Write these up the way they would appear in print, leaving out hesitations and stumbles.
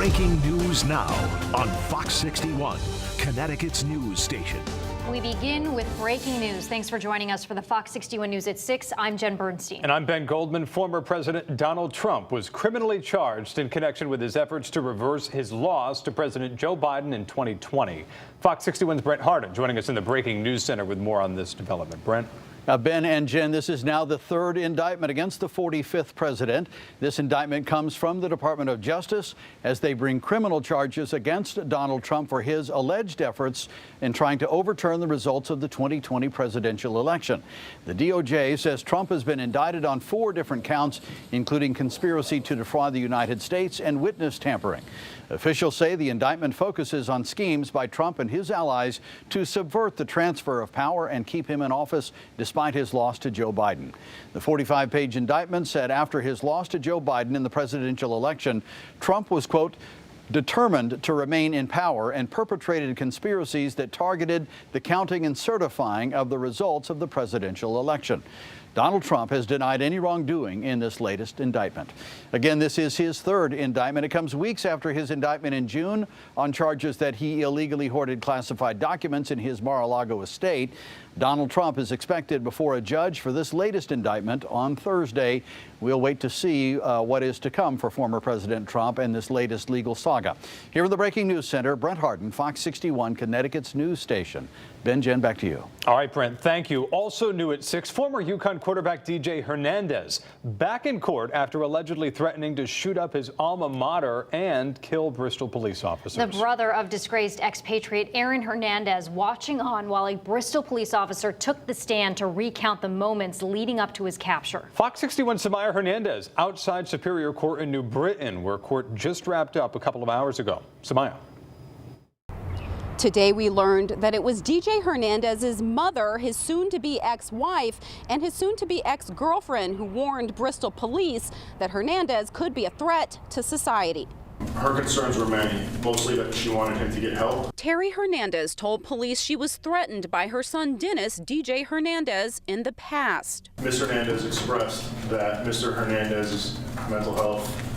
Breaking news now on Fox 61, Connecticut's news station. We begin with breaking news. Thanks for joining us for the Fox 61 News at 6. I'm Jen Bernstein. And I'm Ben Goldman. Former President Donald Trump was criminally charged in connection with his efforts to reverse his loss to President Joe Biden in 2020. Fox 61's Brent Hardin joining us in the Breaking News Center with more on this development. Brent? Ben and Jen, this is now the third indictment against the 45th president. This indictment comes from the Department of Justice as they bring criminal charges against Donald Trump for his alleged efforts in trying to overturn the results of the 2020 presidential election. The DOJ says Trump has been indicted on 4 different counts, including conspiracy to defraud the United States and witness tampering. Officials say the indictment focuses on schemes by Trump and his allies to subvert the transfer of power and keep him in office despite his loss to Joe Biden. The 45-page indictment said after his loss to Joe Biden in the presidential election, Trump was, quote, determined to remain in power and perpetrated conspiracies that targeted the counting and certifying of the results of the presidential election. Donald Trump has denied any wrongdoing in this latest indictment. Again, this is his third indictment. It comes weeks after his indictment in June on charges that he illegally hoarded classified documents in his Mar-a-Lago estate. Donald Trump is expected before a judge for this latest indictment on Thursday. We'll wait to see what is to come for former President Trump and this latest legal saga. Here in the Breaking News Center, Brent Hardin, Fox 61, Connecticut's news station. Ben, Jen, back to you. All right, Brent, thank you. Also new at 6, former UConn quarterback DJ Hernandez back in court after allegedly threatening to shoot up his alma mater and kill Bristol police officers. The brother of disgraced expatriate Aaron Hernandez watching on while a Bristol police officer took the stand to recount the moments leading up to his capture. Fox 61's Samaya Hernandez outside Superior Court in New Britain, where court just wrapped up a couple of hours ago. Samaya. Today we learned that it was DJ Hernandez's mother, his soon-to-be ex-wife, and his soon-to-be ex-girlfriend who warned Bristol police that Hernandez could be a threat to society. Her concerns were many, mostly that she wanted him to get help. Terry Hernandez told police she was threatened by her son Dennis, DJ Hernandez, in the past. Ms. Hernandez expressed that Mr. Hernandez's mental health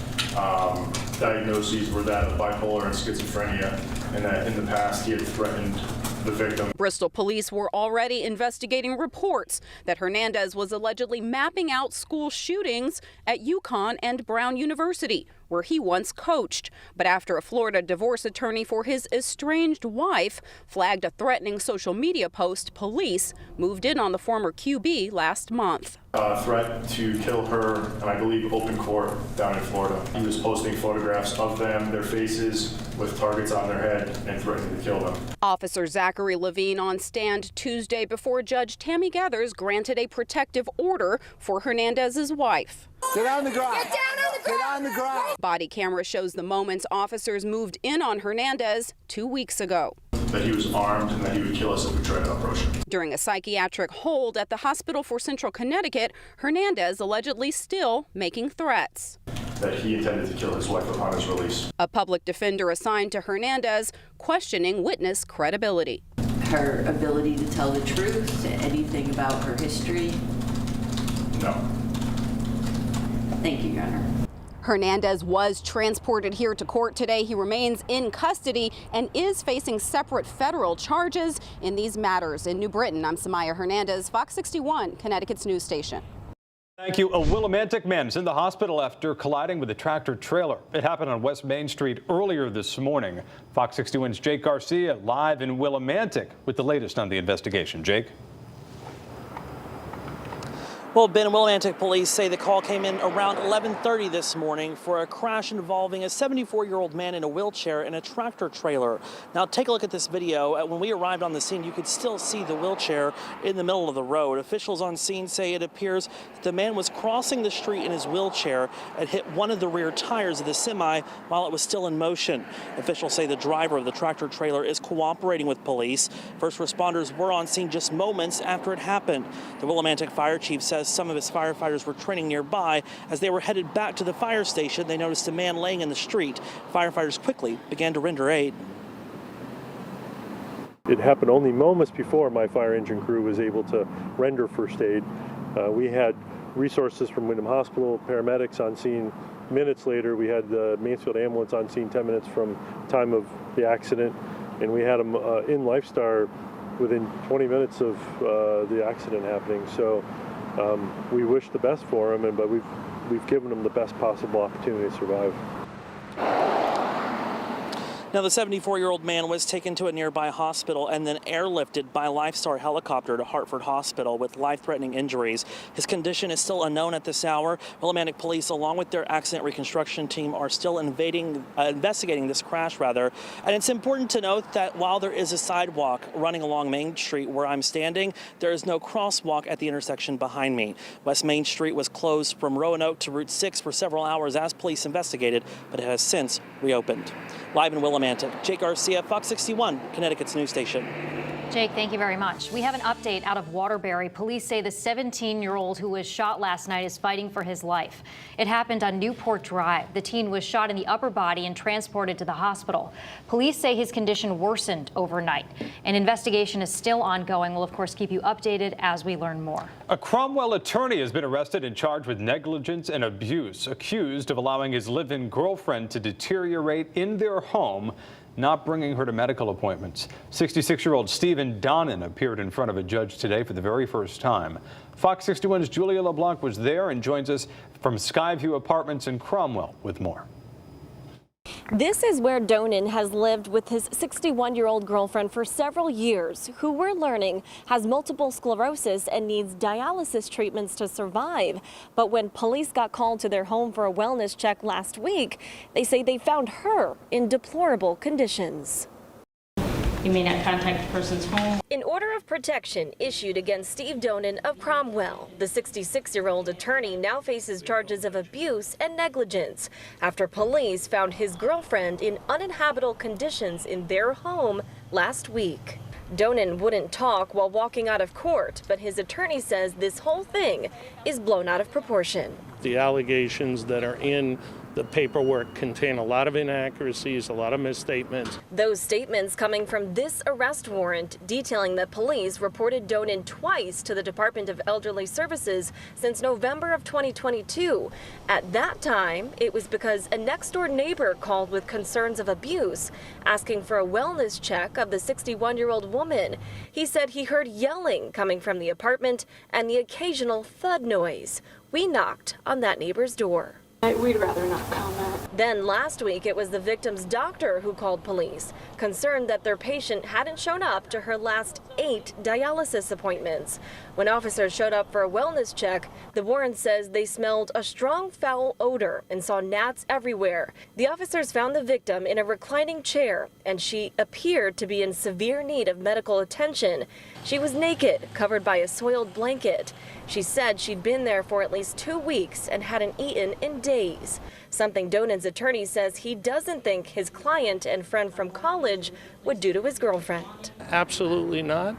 diagnoses were that of bipolar and schizophrenia, and that in the past he had threatened the victim. Bristol police were already investigating reports that Hernandez was allegedly mapping out school shootings at UConn and Brown University, where he once coached. But after a Florida divorce attorney for his estranged wife flagged a threatening social media post, police moved in on the former QB last month. A threat to kill her, and I believe open court down in Florida. He was posting photographs of them, their faces, with targets on their head, and threatening to kill them. Officer Zachary Levine on stand Tuesday before Judge Tammy Gathers granted a protective order for Hernandez's wife. Get on the ground. Get down on the ground. Get on the ground. Body camera shows the moments officers moved in on Hernandez 2 weeks ago. That he was armed and that he would kill us if we tried to approach him. During a psychiatric hold at the Hospital for Central Connecticut, Hernandez allegedly still making threats. That he intended to kill his wife upon his release. A public defender assigned to Hernandez questioning witness credibility. Her ability to tell the truth, anything about her history? No. Thank you, Your Honor. Hernandez was transported here to court today. He remains in custody and is facing separate federal charges in these matters. In New Britain, I'm Samaya Hernandez, Fox 61, Connecticut's news station. Thank you. A Willimantic man is in the hospital after colliding with a tractor trailer. It happened on West Main Street earlier this morning. Fox 61's Jake Garcia live in Willimantic with the latest on the investigation. Jake? Well, Ben, Willimantic police say the call came in around 11:30 this morning for a crash involving a 74-year-old man in a wheelchair and a tractor trailer. Now, take a look at this video. When we arrived on the scene, you could still see the wheelchair in the middle of the road. Officials on scene say it appears that the man was crossing the street in his wheelchair and hit one of the rear tires of the semi while it was still in motion. Officials say the driver of the tractor trailer is cooperating with police. First responders were on scene just moments after it happened. The Willimantic fire chief says some of his firefighters were training nearby. As they were headed back to the fire station, they noticed a man laying in the street. Firefighters quickly began to render aid. It happened only moments before my fire engine crew was able to render first aid. We had resources from Wyndham Hospital, paramedics on scene minutes later, we had the Mansfield ambulance on scene 10 minutes from time of the accident, and we had him in Lifestar within 20 minutes of the accident happening. So we wish the best for him, but we've given him the best possible opportunity to survive. Now, the 74-year-old man was taken to a nearby hospital and then airlifted by Lifestar helicopter to Hartford Hospital with life-threatening injuries. His condition is still unknown at this hour. Willimantic police, along with their accident reconstruction team, are still investigating this crash, And it's important to note that while there is a sidewalk running along Main Street where I'm standing, there is no crosswalk at the intersection behind me. West Main Street was closed from Roanoke to Route 6 for several hours as police investigated, but it has since reopened. Live in Willimantic, Jake Garcia, Fox 61, Connecticut's news station. Jake, thank you very much. We have an update out of Waterbury. Police say the 17-year-old who was shot last night is fighting for his life. It happened on Newport Drive. The teen was shot in the upper body and transported to the hospital. Police say his condition worsened overnight. An investigation is still ongoing. We'll, of course, keep you updated as we learn more. A Cromwell attorney has been arrested and charged with negligence and abuse, accused of allowing his live-in girlfriend to deteriorate in their home, not bringing her to medical appointments. 66-year-old Stephen Donnan appeared in front of a judge today for the very first time. Fox 61's Julia LeBlanc was there and joins us from Skyview Apartments in Cromwell with more. This is where Donnan has lived with his 61-year-old girlfriend for several years, who we're learning has multiple sclerosis and needs dialysis treatments to survive. But when police got called to their home for a wellness check last week, they say they found her in deplorable conditions. You may not contact the person's home. An order of protection issued against Steve Donnan of Cromwell. The 66-year-old attorney now faces charges of abuse and negligence after police found his girlfriend in uninhabitable conditions in their home last week. Donnan wouldn't talk while walking out of court, but his attorney says this whole thing is blown out of proportion. The allegations that are in the paperwork contain a lot of inaccuracies, a lot of misstatements. Those statements coming from this arrest warrant detailing that police reported Donnan twice to the Department of Elderly Services since November of 2022. At that time, it was because a next-door neighbor called with concerns of abuse, asking for a wellness check of the 61-year-old woman. He said he heard yelling coming from the apartment and the occasional thud noise. We knocked on that neighbor's door. We'd rather not comment. Then last week, it was the victim's doctor who called police, concerned that their patient hadn't shown up to her last 8 dialysis appointments. When officers showed up for a wellness check, the warrant says they smelled a strong foul odor and saw gnats everywhere. The officers found the victim in a reclining chair, and she appeared to be in severe need of medical attention. She was naked, covered by a soiled blanket. She said she'd been there for at least 2 weeks and hadn't eaten in days. Something Donnan's attorney says he doesn't think his client and friend from college would do to his girlfriend. Absolutely not.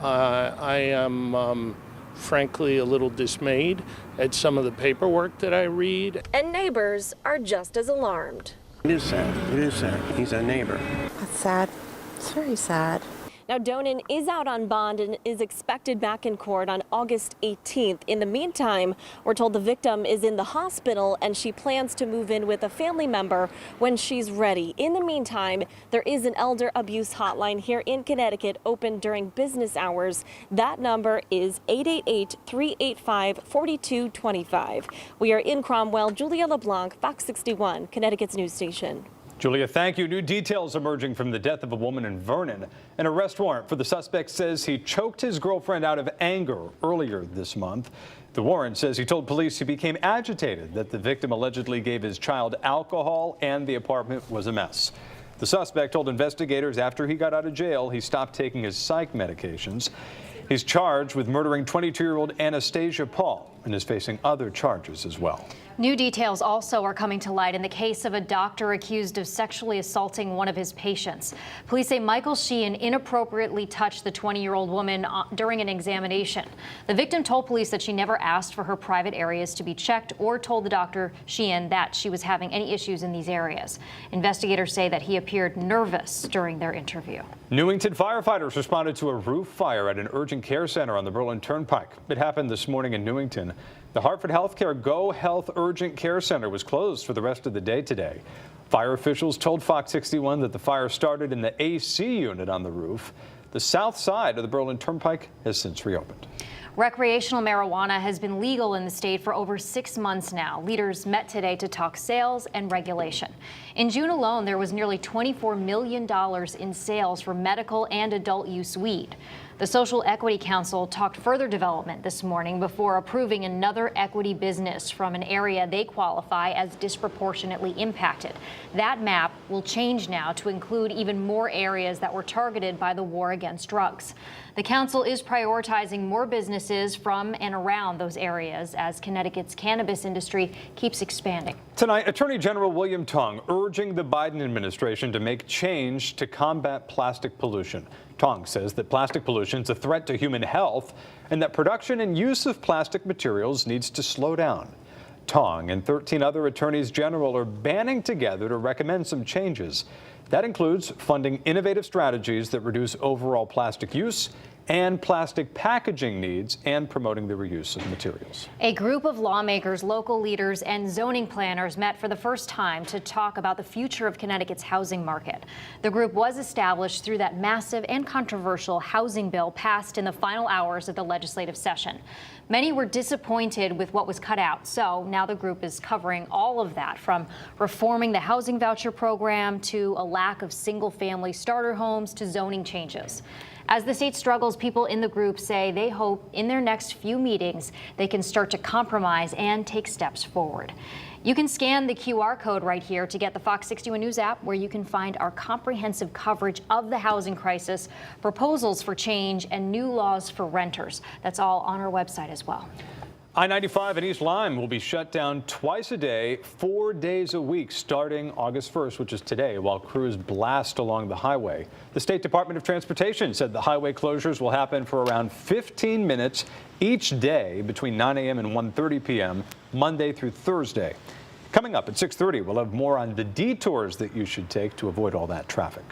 I am frankly a little dismayed at some of the paperwork that I read. And neighbors are just as alarmed. It is sad. It is sad. He's a neighbor. That's sad. It's very sad. Now, Donnan is out on bond and is expected back in court on August 18th. In the meantime, we're told the victim is in the hospital and she plans to move in with a family member when she's ready. In the meantime, there is an elder abuse hotline here in Connecticut open during business hours. That number is 888-385-4225. We are in Cromwell. Julia LeBlanc, Fox 61, Connecticut's news station. Julia, thank you. New details emerging from the death of a woman in Vernon. An arrest warrant for the suspect says he choked his girlfriend out of anger earlier this month. The warrant says he told police he became agitated that the victim allegedly gave his child alcohol and the apartment was a mess. The suspect told investigators after he got out of jail he stopped taking his psych medications. He's charged with murdering 22-year-old Anastasia Paul and is facing other charges as well. New details also are coming to light in the case of a doctor accused of sexually assaulting one of his patients. Police say Michael Sheehan inappropriately touched the 20-year-old woman during an examination. The victim told police that she never asked for her private areas to be checked or told the doctor, Sheehan, that she was having any issues in these areas. Investigators say that he appeared nervous during their interview. Newington firefighters responded to a roof fire at an urgent care center on the Berlin Turnpike. It happened this morning in Newington. Boston. The Hartford Healthcare Go Health Urgent Care Center was closed for the rest of the day today. Fire officials told Fox 61 that the fire started in the AC unit on the roof. The south side of the Berlin Turnpike has since reopened. Recreational marijuana has been legal in the state for over 6 months now. Leaders met today to talk sales and regulation. In June alone, there was nearly $24 million in sales for medical and adult use weed. The Social Equity Council talked further development this morning before approving another equity business from an area they qualify as disproportionately impacted. That map will change now to include even more areas that were targeted by the war against drugs. The council is prioritizing more businesses from and around those areas as Connecticut's cannabis industry keeps expanding. Tonight, Attorney General William Tong urging the Biden administration to make change to combat plastic pollution. Tong says that plastic pollution is a threat to human health and that production and use of plastic materials needs to slow down. Tong and 13 other attorneys general are banding together to recommend some changes. That includes funding innovative strategies that reduce overall plastic use and plastic packaging needs and promoting the reuse of materials. A group of lawmakers, local leaders, and zoning planners met for the first time to talk about the future of Connecticut's housing market. The group was established through that massive and controversial housing bill passed in the final hours of the legislative session. Many were disappointed with what was cut out, so now the group is covering all of that, from reforming the housing voucher program to a lack of single-family starter homes to zoning changes. As the state struggles, people in the group say they hope in their next few meetings they can start to compromise and take steps forward. You can scan the QR code right here to get the Fox 61 News app, where you can find our comprehensive coverage of the housing crisis, proposals for change, and new laws for renters. That's all on our website as well. I-95 in East Lyme will be shut down twice a day, 4 days a week, starting August 1st, which is today, while crews blast along the highway. The State Department of Transportation said the highway closures will happen for around 15 minutes each day between 9 a.m. and 1:30 p.m., Monday through Thursday. Coming up at 6:30, we'll have more on the detours that you should take to avoid all that traffic.